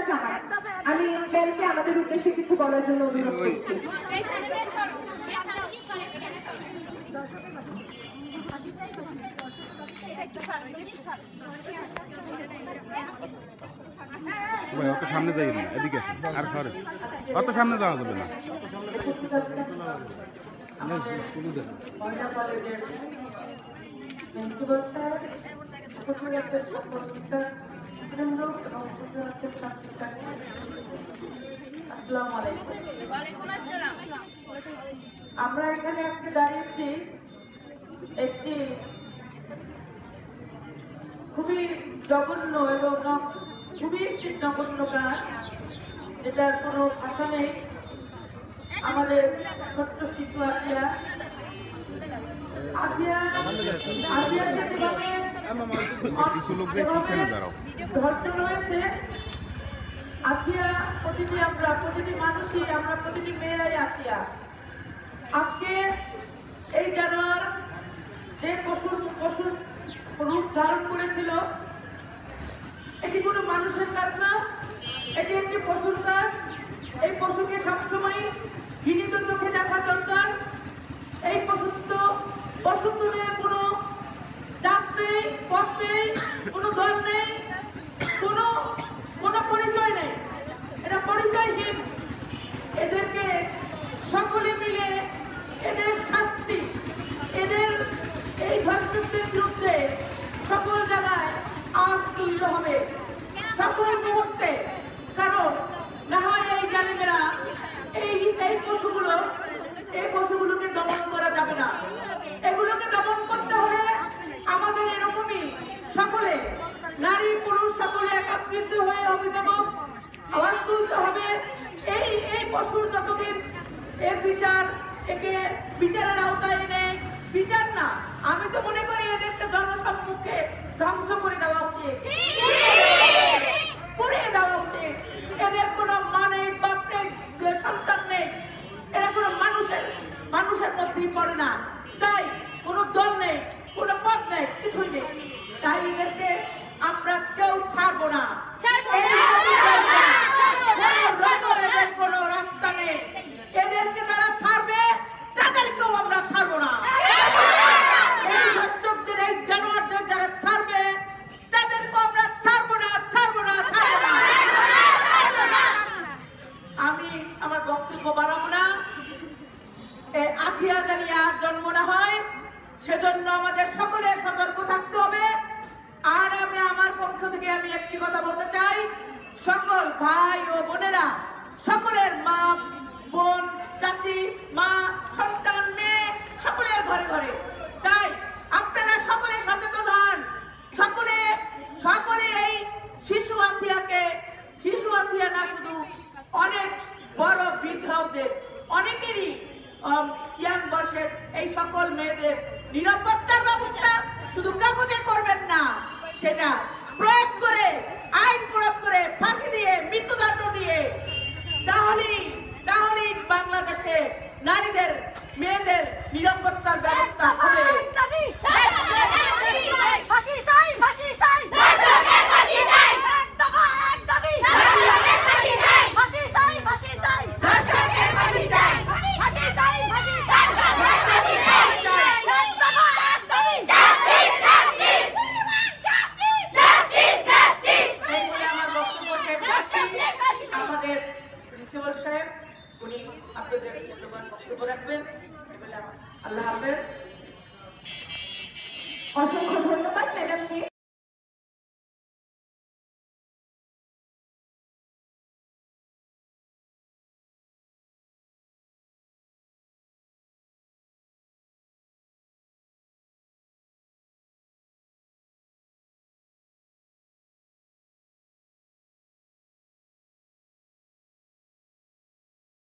জামাত। আমি ম্যামকে আমাদের উদ্দেশ্যে কিছু বলার জন্য অনুরোধ করছি। অত সামনে যাই না, এদিকে আর সরে অত সামনে যাওয়া যাবে না। আমরা এখানে আজকে দাঁড়িয়েছি একটি খুবই জঘন্য এবং খুবই একটি জঘন্য কাজ, যেটার কোনো ভাষা নেই। আমাদের ছোট্ট শিশু আজিয়াকে যেভাবে ধর্ষণ হয়েছে, আসিয়া প্রতিটি মানুষই আমরা প্রতিটি মেয়েরাই আসিয়া। আজকে এই জানোয়ার যে পশুর রূপ ধারণ করেছিল, এটি কোনো মানুষের কাজ না, এটি একটি পশুর কাজ। এই পশুকে সবসময় ঘৃণিত চোখে দেখা দরকার। এই পশুত্বের কোনো চাপ নেই, পথ নেই, কোনো দল নেই, কোনো পরিচয় নেই, এটা পরিচয়হীন। এদেরকে সকলে মিলে এদের শাস্তি, এদের এই ধর্ষকদের বিরুদ্ধে সকল জায়গায় আওয়াজ তুলতে হবে, সকল মুহূর্তে। কারণ না হয় এই জালেমেরা এই পশুগুলোকে দমন করা যাবে না। এগুলোকে দমন করতে হলে আমাদের এরকমই সকলে, নারী পুরুষ সকলে একত্রিত হয়ে অভিভাবক আওয়াজ তুলতে হবে। এই পশুর যতদিন এর একে বিচারের আওতায় এনে, বিচার না, আমি তো মনে করি এদেরকে জনসম্মুখে ধ্বংস করে দেওয়া উচিত, পুড়িয়ে দেওয়া উচিত। এদের কোনো মা নেই, বাপ নেই, সন্তান নেই, এরা কোনো মানুষের মধ্যেই পড়ে না। তাই কোনো দল নেই, কোনো পথ নেই, কিছুই নেই। তাই এদেরকে আমরা কেউ ছাড়বো না, এদের কোনো রাস্তা নেই। এদেরকে যারা ছাড়বে তাদেরকেও আমরা ছাড়বো না। এই ধর্ষকদের, এই জানোয়ারদের যারা ছাড়বে তাদেরকেও আমরা ছাড়বো না, ছাড়বো না, ছাড়বো না। আমি আমার বক্তব্য বাড়াবো না। আসিয়া জানি আর জন্ম না হয়, সেজন্য আমাদের সকলের সতর্ক থাকতে হবে। আর আমি আমার পক্ষ থেকে আমি একটি কথা বলতে চাই, সকল ভাই ও বোনেরা, সকলের মা বোন, চাচি, মা, সন্তান, মেয়ে, সকলের ঘরে ঘরে। তাই আপনারা সকলে সচেতন হন, সকলে এই শিশু আসিয়া না, শুধু অনেক বড় বৃদ্ধাদের, অনেকেরই ইয়াং বয়সের এই সকল মেয়েদের নিরাপত্তার ব্যবস্থা শুধু কাগজে করবেন না, সেটা প্রয়োগ করে, আইন প্রয়োগ করে, ফাঁসি দিয়ে, মৃত্যুদণ্ড দিয়ে, তাহলেই বাংলাদেশে নারীদের, মেয়েদের নিরাপত্তার ব্যবস্থা হবে। অসংখ্য